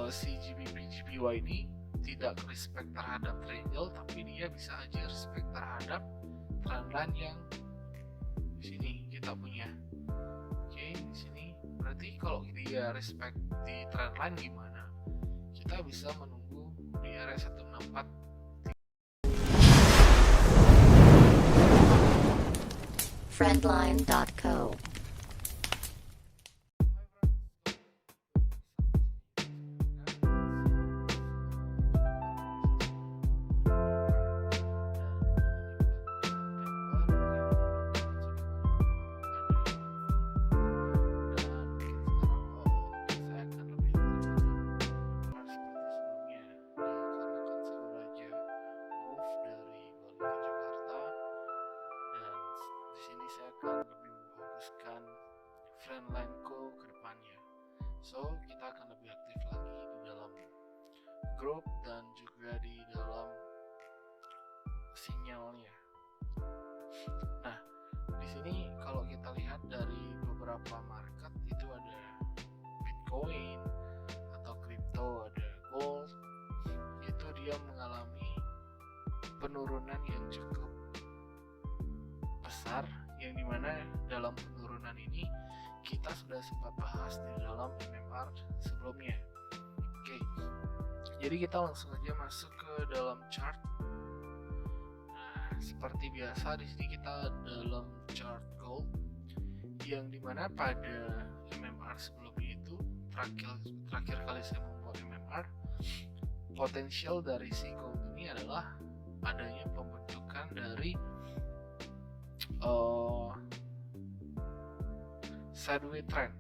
si GPY ini tidak respect terhadap triangle, tapi dia bisa aja respect terhadap trendline yang di sini kita punya. Oke, di sini berarti kalau dia respect di trendline gimana? Kita bisa menunggu di area 164. Friendline.co. Friendline.co ke depannya. So, kita akan lebih aktif lagi di dalam grup dan juga di dalam sinyalnya. Nah, di sini kalau kita lihat dari beberapa market itu ada Bitcoin atau kripto, ada gold, itu dia mengalami penurunan yang cukup besar, yang dimana dalam penurunan ini kita sudah sempat bahas di dalam MMR sebelumnya. Oke, jadi kita langsung aja masuk ke dalam chart. Nah, seperti biasa di sini kita dalam chart gold, yang dimana pada MMR sebelumnya itu terakhir kali saya membuat MMR, potensial dari si gold ini adalah adanya pembentukan dari sideways trend.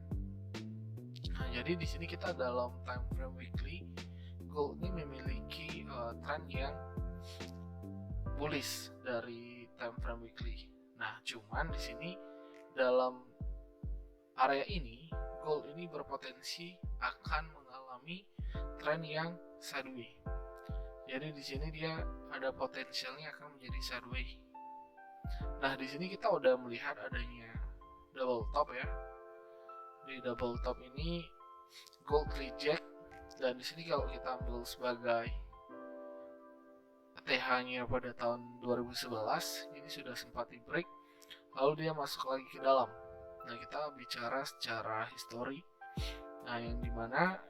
Nah, jadi di sini kita dalam time frame weekly, gold ini memiliki trend yang bullish dari time frame weekly. Nah, cuman di sini dalam area ini, gold ini berpotensi akan mengalami trend yang sideways. Jadi di sini dia ada potensialnya akan menjadi sideways. Nah, di sini kita udah melihat adanya double top ya. Di double top ini gold reject, dan di sini kalau kita ambil sebagai TH-nya pada tahun 2011 ini sudah sempat di break, lalu dia masuk lagi ke dalam. Nah, kita bicara secara histori. Nah, yang dimana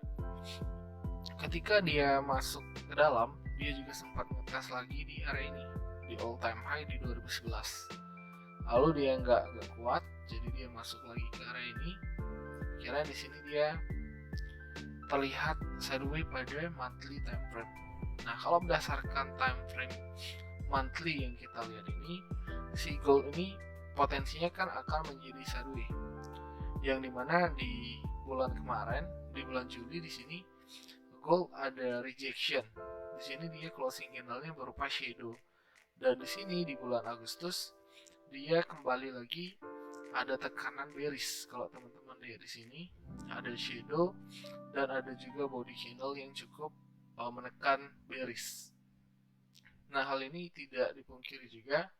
ketika dia masuk ke dalam, dia juga sempat ngetes lagi di area ini, di all time high di 2011. Lalu dia nggak kuat, jadi dia masuk lagi ke area ini. Kira di sini dia terlihat sideways pada monthly time frame. Nah, kalau berdasarkan time frame monthly yang kita lihat ini, si gold ini potensinya kan akan menjadi sideways. Yang dimana di bulan kemarin, di bulan Juli di sini gold ada rejection. Di sini dia closing candle-nya berupa shadow. Dan di sini di bulan Agustus dia kembali lagi ada tekanan bearish. Kalau teman-teman lihat di sini ada shadow dan ada juga body candle yang cukup menekan bearish. Nah, hal ini tidak dipungkiri juga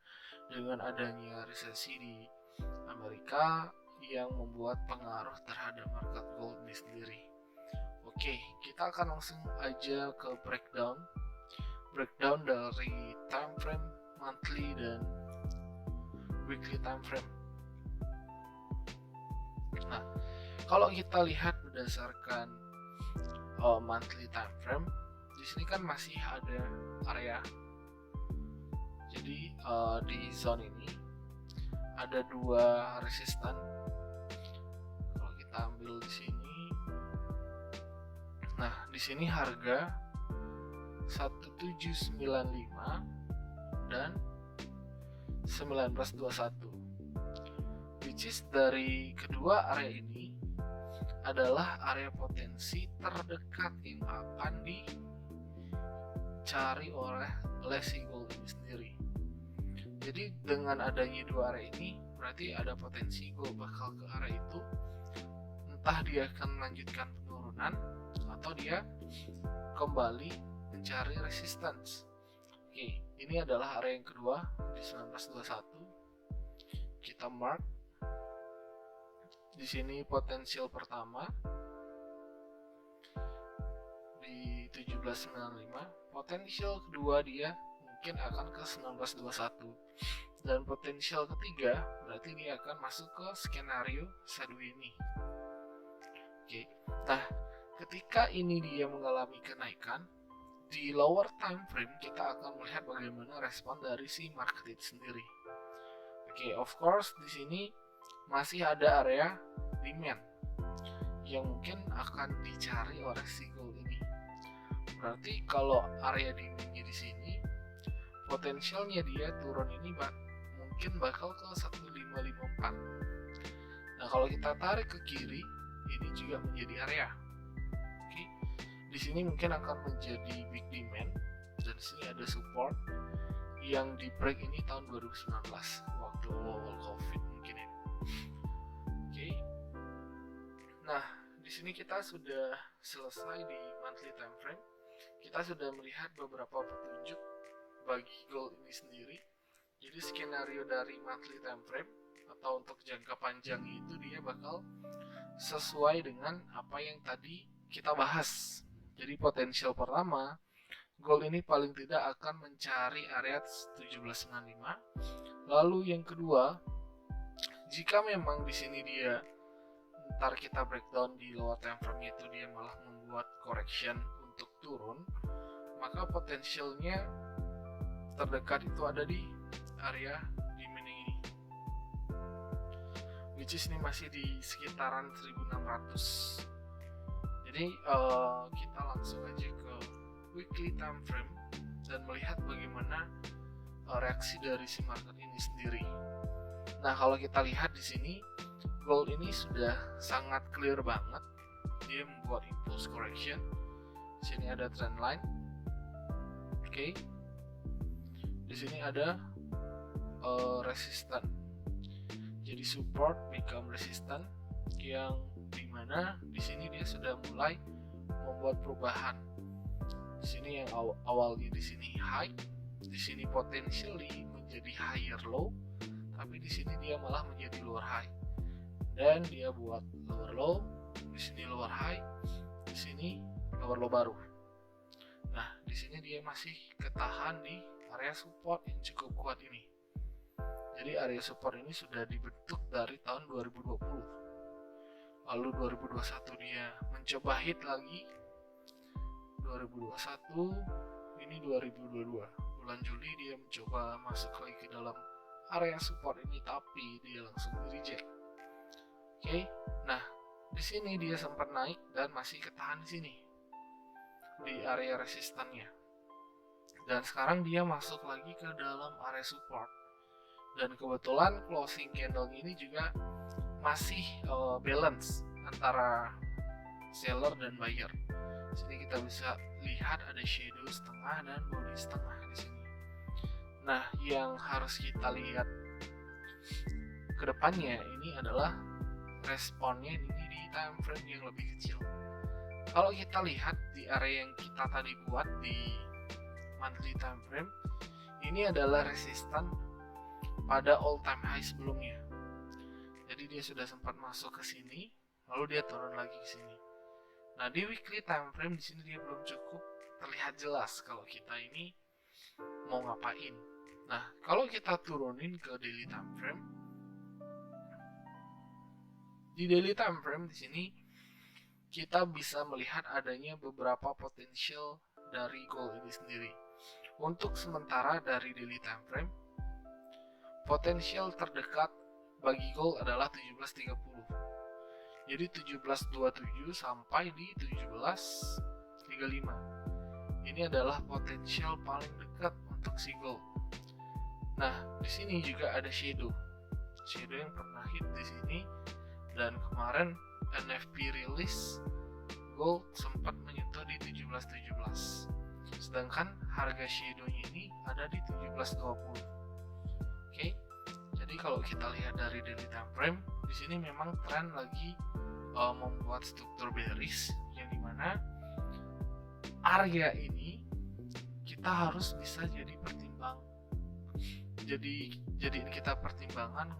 dengan adanya resesi di Amerika yang membuat pengaruh terhadap market gold ini sendiri. Oke, kita akan langsung aja ke breakdown dari time frame monthly dan weekly time frame. Nah, kalau kita lihat berdasarkan monthly time frame, di sini kan masih ada area. Jadi di zone ini ada dua resisten. Kalau kita ambil di sini, nah di sini harga 1795 dan 1921, which is dari kedua area ini adalah area potensi terdekat yang akan dicari oleh si gold ini sendiri. Jadi dengan adanya dua area ini berarti ada potensi gold bakal ke area itu, entah dia akan melanjutkan penurunan atau dia kembali mencari resistance. Oke, ini adalah area yang kedua di 1921. Kita mark di sini potensial pertama 1795, potensial kedua dia mungkin akan ke 1921, dan potensial ketiga berarti dia akan masuk ke skenario Shadoway ini. Oke, nah ketika ini dia mengalami kenaikan di lower time frame, kita akan melihat bagaimana respon dari si market itu sendiri. Oke, of course di sini masih ada area demand yang mungkin akan dicari oleh si gold ini. Berarti kalau area demandnya di sini, potensialnya dia turun ini mungkin bakal ke 1554. Nah, kalau kita tarik ke kiri, ini juga menjadi area. Oke, di sini mungkin akan menjadi big demand, dan di sini ada support yang di break ini tahun 2019 waktu awal COVID mungkin ya. Oke. Nah, di sini kita sudah selesai di monthly time frame. Kita sudah melihat beberapa petunjuk bagi gold ini sendiri. Jadi skenario dari monthly time frame atau untuk jangka panjang itu dia bakal sesuai dengan apa yang tadi kita bahas. Jadi potensial pertama, gold ini paling tidak akan mencari area 1795. Lalu yang kedua, jika memang di sini dia ntar kita breakdown di lower time frame itu dia malah membuat correction untuk turun, maka potensialnya terdekat itu ada di area demand ini, which is ini masih di sekitaran 1600. Jadi kita langsung aja ke weekly time frame dan melihat bagaimana reaksi dari si market ini sendiri. Nah, kalau kita lihat di sini gold ini sudah sangat clear banget, dia membuat impulse correction. Di sini ada trend line. Oke. Di sini ada resistance. Jadi support become resistance, yang dimana di sini dia sudah mulai membuat perubahan. Di sini yang awalnya di sini high, di sini potentially menjadi higher low, tapi di sini dia malah menjadi lower high. Dan dia buat lower low, di sini lower high, di sini lower low baru. Nah, di sini dia masih ketahan di area support yang cukup kuat ini. Jadi area support ini sudah dibentuk dari tahun 2020. Lalu 2021 dia mencoba hit lagi. 2021, ini 2022. Bulan Juli dia mencoba masuk lagi ke dalam area support ini, tapi dia langsung di reject. Oke, nah di sini dia sempat naik dan masih ketahan di sini di area resistannya. Dan sekarang dia masuk lagi ke dalam area support. Dan kebetulan closing candle ini juga masih balance antara seller dan buyer. Di sini kita bisa lihat ada shadow setengah dan body setengah di sini. Nah, yang harus kita lihat ke depannya ini adalah responnya ini di time frame yang lebih kecil. Kalau kita lihat di area yang kita tadi buat di monthly time frame, ini adalah resistan pada all time high sebelumnya. Jadi dia sudah sempat masuk ke sini, lalu dia turun lagi ke sini. Nah, di weekly time frame di sini dia belum cukup terlihat jelas kalau kita ini mau ngapain. Nah, kalau kita turunin ke daily time frame, di daily time frame di sini kita bisa melihat adanya beberapa potensial dari gold ini sendiri. Untuk sementara dari daily time frame, potensial terdekat bagi gold adalah 17.30. Jadi 17.27 sampai di 17.35. Ini adalah potensial paling dekat untuk si gold. Nah, di sini juga ada shadow yang pernah hit di sini, dan kemarin NFP rilis gold sempat menyentuh di 17.17. Sedangkan harga shadownya ini ada di 17.20. Oke. Jadi kalau kita lihat dari daily time frame, di sini memang tren lagi membuat struktur bearish, yang dimana area ini kita harus bisa jadi pertimbang. Jadi kita pertimbangan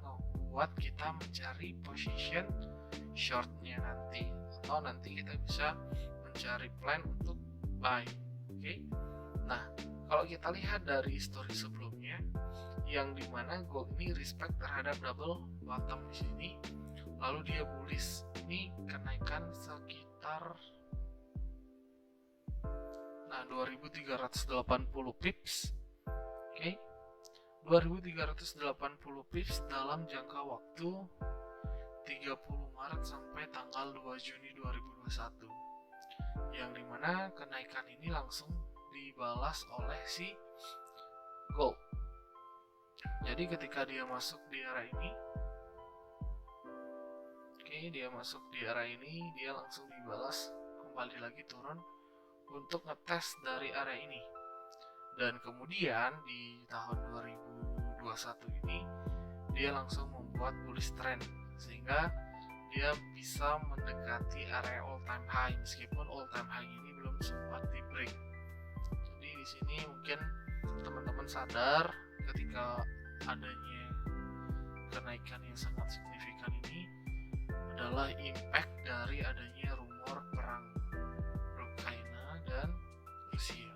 buat kita mencari position shortnya nanti, atau nanti kita bisa mencari plan untuk buy. Oke. Nah, kalau kita lihat dari history sebelumnya, yang dimana gold ini respect terhadap double bottom di sini, lalu dia bullish. Ini kenaikan sekitar 2380 pips. Oke. 2380 pips dalam jangka waktu 30 Maret sampai tanggal 2 Juni 2021, yang dimana kenaikan ini langsung dibalas oleh si gold. Jadi ketika dia masuk di area ini, dia masuk di area ini, dia langsung dibalas kembali lagi turun untuk ngetes dari area ini. Dan kemudian di tahun 2021 ini dia langsung membuat bullish trend sehingga dia bisa mendekati area all time high, meskipun all time high ini belum sempat di break. Jadi di sini mungkin teman-teman sadar ketika adanya kenaikan yang sangat signifikan ini adalah impact dari adanya rumor perang Ukraina dan Rusia.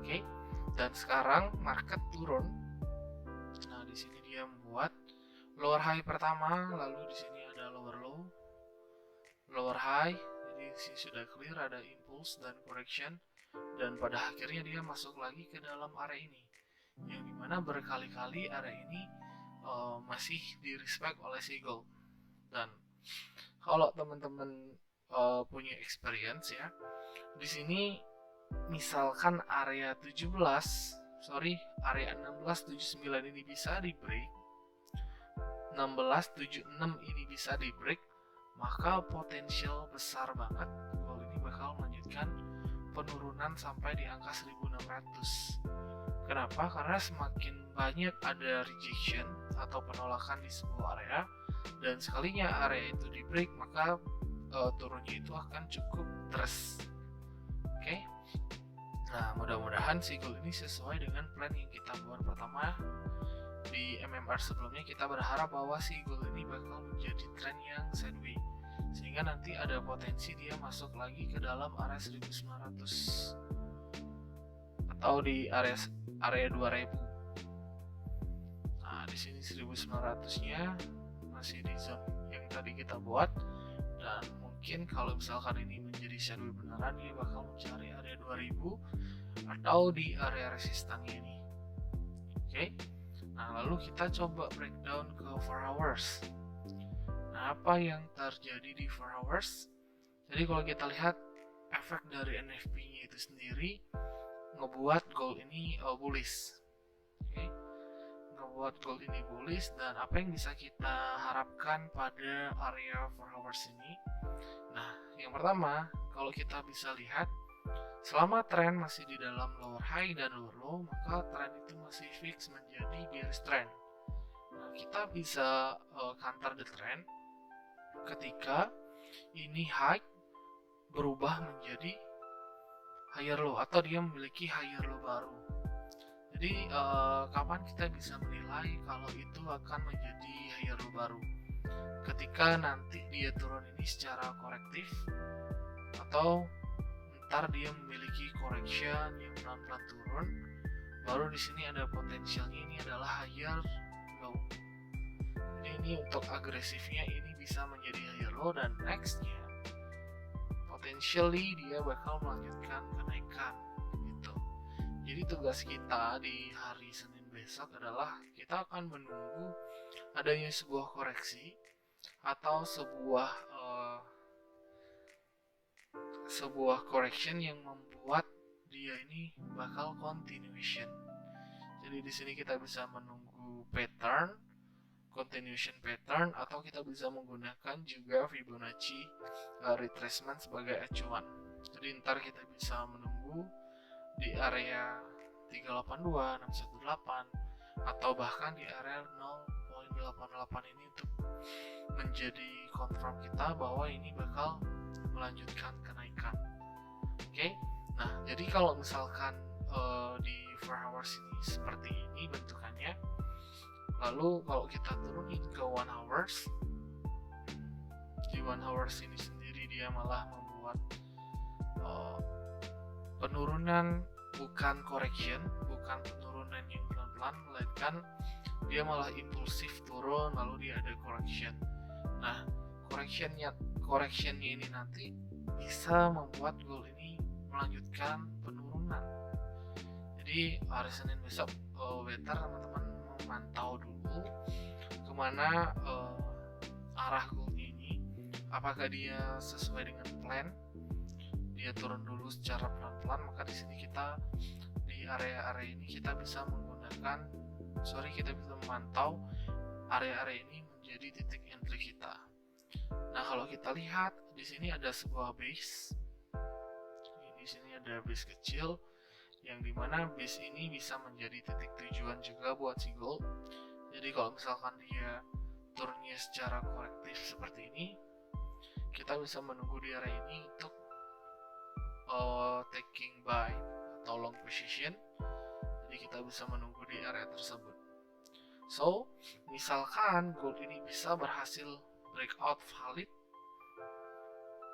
Oke. Dan sekarang market turun. Nah, di sini dia membuat lower high pertama, lalu di sini ada lower low, lower high. Jadi di sini sudah clear, ada impulse dan correction, dan pada akhirnya dia masuk lagi ke dalam area ini, yang dimana berkali-kali area ini masih di respect oleh si gold. Dan kalau teman-teman punya experience ya, di sini misalkan area 1679 ini bisa di break, 1676 ini bisa di break, maka potensial besar banget gold ini bakal melanjutkan penurunan sampai di angka 1600. Kenapa? Karena semakin banyak ada rejection atau penolakan di sebuah area, dan sekalinya area itu di break, maka turunnya itu akan cukup deras. Oke. Nah, mudah-mudahan si gold ini sesuai dengan plan yang kita buat pertama di MMR sebelumnya. Kita berharap bahwa si gold ini bakal menjadi tren yang sideways, sehingga nanti ada potensi dia masuk lagi ke dalam area 1900 atau di area 2000. Nah, di sini 1900-nya masih di zone yang tadi kita buat, dan mungkin kalau misalkan ini menjadi sideways beneran, dia bakal mencari area 2000 atau di area resistannya ini. Oke. Nah, lalu kita coba breakdown ke 4 hours. Nah, apa yang terjadi di 4 hours? Jadi kalau kita lihat efek dari NFP-nya itu sendiri ngebuat gold ini bullish. Oke. Ngebuat gold ini bullish, dan apa yang bisa kita harapkan pada area 4 hours ini? Nah, yang pertama, kalau kita bisa lihat selama tren masih di dalam lower high dan lower low, maka tren itu masih fix menjadi bearish trend. Nah, kita bisa counter the trend ketika ini high berubah menjadi higher low atau dia memiliki higher low baru. Jadi kapan kita bisa menilai kalau itu akan menjadi higher low baru? Ketika nanti dia turun ini secara korektif, atau ntar dia memiliki correction yang pelan-pelan turun, baru di sini ada potensialnya ini adalah higher low. Jadi ini untuk agresifnya ini bisa menjadi higher low, dan nextnya potentially dia bakal melanjutkan kenaikan gitu. Jadi tugas kita di hari Senin besok adalah kita akan menunggu adanya sebuah koreksi atau sebuah correction yang membuat dia ini bakal continuation. Jadi di sini kita bisa menunggu pattern, continuation pattern, atau kita bisa menggunakan juga Fibonacci retracement sebagai acuan. Jadi ntar kita bisa menunggu di area 382, 618, atau bahkan di area 0.88 ini untuk menjadi confirm kita bahwa ini bakal melanjutkan kenaikan. Oke. Nah, jadi kalau misalkan di 4 hours ini seperti ini bentukannya, lalu kalau kita turunin ke 1 hours, di 1 hours ini sendiri dia malah membuat penurunan bukan correction, bukan penurunan yang pelan-pelan, melainkan dia malah impulsif turun lalu dia ada correction. Nah, correctionnya ini nanti bisa membuat gold ini melanjutkan penurunan. Jadi hari Senin besok better teman-teman memantau dulu kemana arah goldnya ini, apakah dia sesuai dengan plan, dia turun dulu secara pelan-pelan, maka di sini kita di area-area ini kita bisa memantau area-area ini menjadi titik entry kita. Nah, kalau kita lihat di sini ada sebuah base. Di sini ada base kecil yang dimana base ini bisa menjadi titik tujuan juga buat si gold. Jadi kalau misalkan dia turunnya secara korektif seperti ini, kita bisa menunggu di area ini untuk taking buy atau long position. Jadi kita bisa menunggu di area tersebut. So, misalkan gold ini bisa berhasil breakout valid,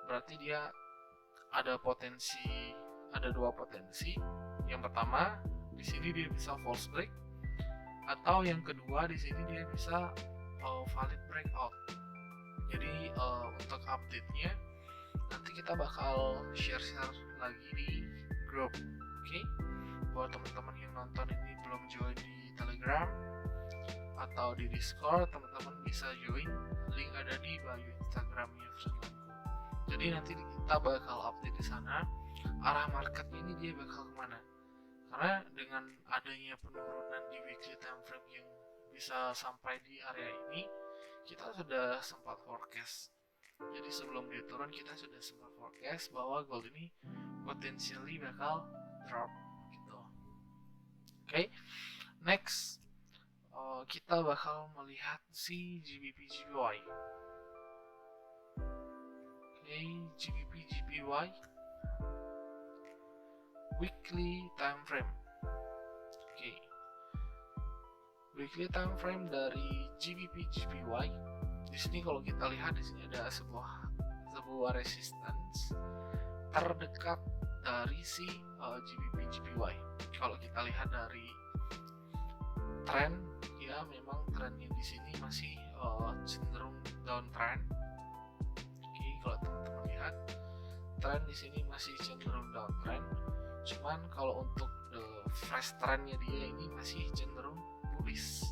berarti dia ada dua potensi. Yang pertama, di sini dia bisa false break, atau yang kedua di sini dia bisa valid breakout. Jadi untuk update-nya nanti kita bakal share lagi di grup. Oke? Buat teman-teman yang nonton ini belum join di Telegram atau di Discord, teman-teman bisa join, link ada di bio Instagramnya Friendlandku. Jadi nanti kita bakal update di sana arah marketnya ini dia bakal kemana. Karena dengan adanya penurunan di weekly time frame yang bisa sampai di area ini, kita sudah sempat forecast. Jadi sebelum dia turun kita sudah sempat forecast bahwa gold ini potensially bakal drop gitu. Oke, next kita bakal melihat si GBP GPY. Oke, GBP GPY weekly time frame. Oke, weekly time frame dari GBP GPY. Di sini kalau kita lihat di sini ada sebuah resistance terdekat dari si GBP GPY. Kalau kita lihat dari tren, ya memang trennya di sini masih cenderung downtrend. Oke, kalau teman-teman lihat tren di sini masih cenderung downtrend. Cuman kalau untuk the fresh trendnya dia ini masih cenderung bullish.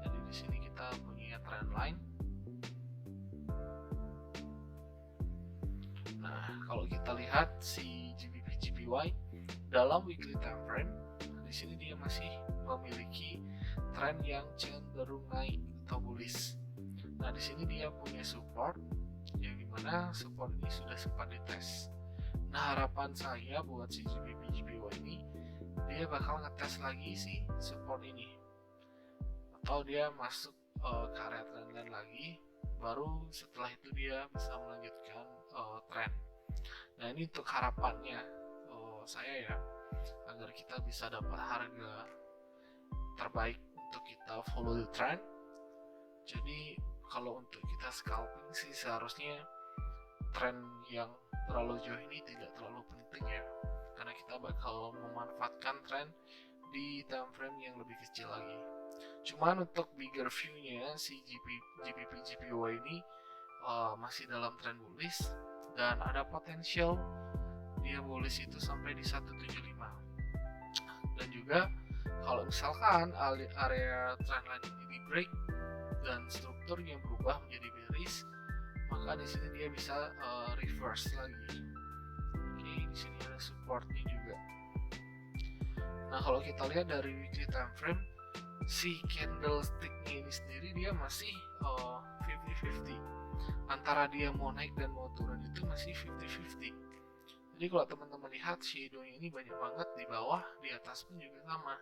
Jadi di sini kita punya trend line. Nah, kalau kita lihat si GBP GPY dalam weekly time frame, di sini dia masih memiliki tren yang cenderung naik atau bullish. Nah, di sini dia punya support yang dimana support ini sudah sempat dites. Nah, harapan saya buat si GBP GPY ini dia bakal ngetes lagi si support ini, atau dia masuk ke area trendline lagi, baru setelah itu dia bisa melanjutkan tren. Nah, ini untuk harapannya saya ya, agar kita bisa dapat harga terbaik untuk kita follow the trend. Jadi kalau untuk kita scalping sih seharusnya tren yang terlalu jauh ini tidak terlalu penting ya, karena kita bakal memanfaatkan tren di time frame yang lebih kecil lagi. Cuman untuk bigger view-nya si GBP GPY ini masih dalam tren bullish dan ada potensial dia bullish itu sampai di 175. Dan juga kalau misalkan area trendline ini di break dan strukturnya berubah menjadi bearish, maka di sini dia bisa reverse lagi. Oke, di sini ada supportnya juga. Nah, kalau kita lihat dari weekly time frame, si candlestick-nya ini sendiri dia masih 50-50. Antara dia mau naik dan mau turun itu masih 50-50. Jadi kalau teman-teman lihat shadow-nya ini banyak banget di bawah, di atas pun juga sama.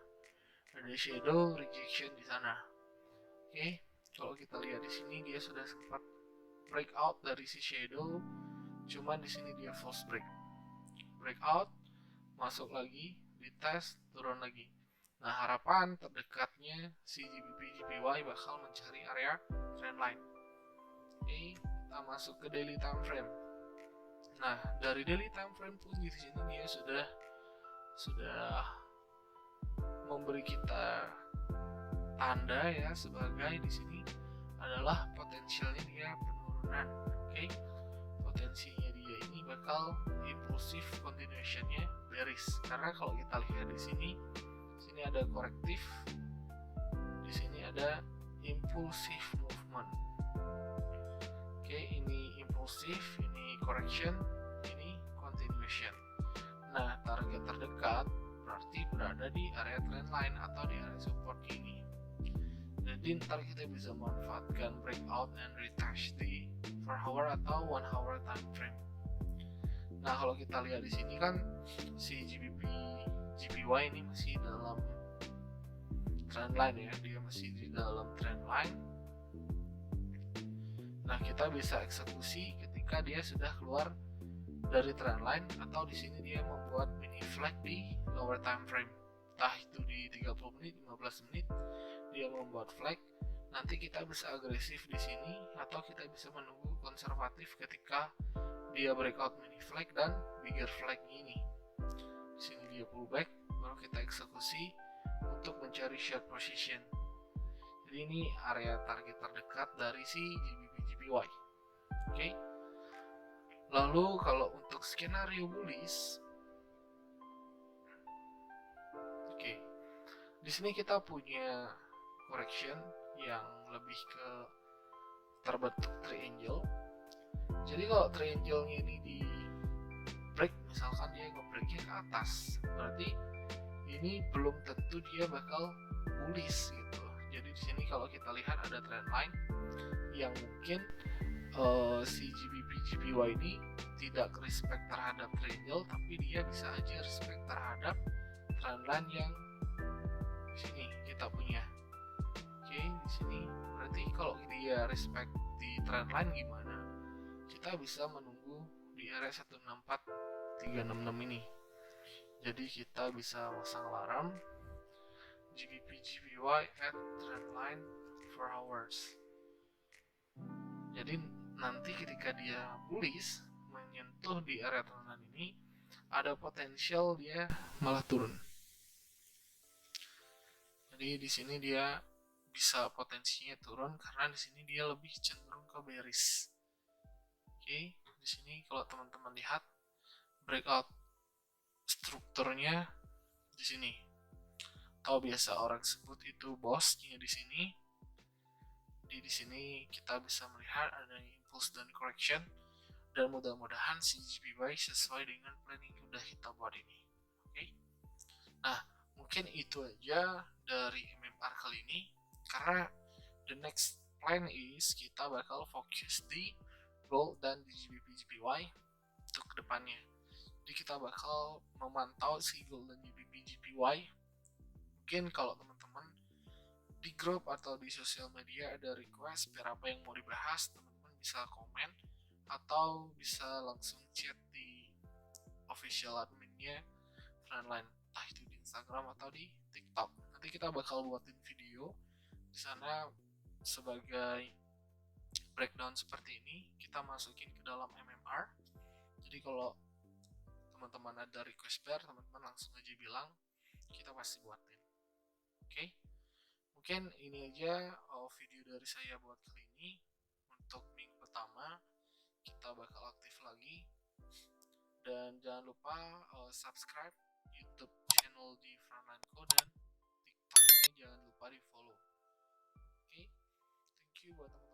Ada shadow rejection di sana. Oke, kalau kita lihat di sini dia sudah sempat breakout dari si shadow, cuman di sini dia false breakout, masuk lagi, dites, turun lagi. Nah, harapan terdekatnya si GBP GPY bakal mencari area trendline. Oke, kita masuk ke daily time frame. Nah, dari daily time frame pun di sini dia sudah memberi kita tanda ya, sebagai di sini adalah potensialnya dia penurunan. Oke. Potensinya dia ini bakal impulsif, continuationnya bearish. Karena kalau kita lihat di sini ada korektif, di sini ada impulsif movement. Oke, ini impulsif, ini correction, ini continuation. Nah, target terdekat berarti berada di area trendline atau di area support ini. Jadi ntar kita bisa manfaatkan breakout and retest di 4 hour atau 1 hour time frame. Nah, kalau kita lihat di sini kan si GPY ini masih dalam trendline ya, dia masih di dalam trendline. Nah, kita bisa eksekusi ketika dia sudah keluar dari trendline, atau di sini dia membuat mini flag di lower time frame. Entah itu di 30 menit, 15 menit dia membuat flag. Nanti kita bisa agresif di sini, atau kita bisa menunggu konservatif ketika dia breakout mini flag dan bigger flag ini. Di sini dia pullback, baru kita eksekusi untuk mencari short position. Jadi ini area target terdekat dari si GBP/JPY. Oke. Lalu kalau untuk skenario bullish, oke, di sini kita punya correction yang lebih ke terbentuk triangle. Jadi kalau triangle-nya ini di break, misalkan dia nge-breaknya ke atas, berarti ini belum tentu dia bakal bullish gitu. Jadi di sini kalau kita lihat ada trend line yang mungkin si GBP/JPY ini tidak respect terhadap triangle, tapi dia bisa aja respect terhadap trendline yang di sini kita punya. Oke, di sini berarti kalau dia respect di trendline gimana? Kita bisa menunggu di area 164.366 ini. Jadi kita bisa pasang alarm GBP/JPY at trendline 4 hours. Jadi nanti ketika dia bullish menyentuh di area trendline ini, ada potensial dia malah turun. Jadi di sini dia bisa potensinya turun karena di sini dia lebih cenderung ke bearish. Oke, di sini kalau teman-teman lihat breakout strukturnya di sini, atau biasa orang sebut itu bosnya di sini. Di sini kita bisa melihat ada impulse dan correction, dan mudah-mudahan si GPY sesuai dengan plan yang sudah kita buat ini. Oke. Nah, mungkin itu aja dari MMR kali ini, karena the next plan is kita bakal fokus di gold dan di GBP/JPY untuk kedepannya. Jadi kita bakal memantau si gold dan GBP/JPY. Mungkin kalau teman-teman di grup atau di sosial media ada request apa yang mau dibahas, teman-teman bisa komen atau bisa langsung chat di official adminnya Trendline, entah itu di Instagram atau di TikTok. Nanti kita bakal buatin video di sana sebagai breakdown seperti ini, kita masukin ke dalam MMR. Jadi kalau teman-teman ada request bear, teman-teman langsung aja bilang, kita pasti buatin. Oke. Mungkin ini aja video dari saya buat kali ini. Untuk minggu pertama kita bakal aktif lagi, dan jangan lupa subscribe YouTube channel di Frontline Co, dan TikToknya jangan lupa di follow. Oke, thank you buat teman-teman.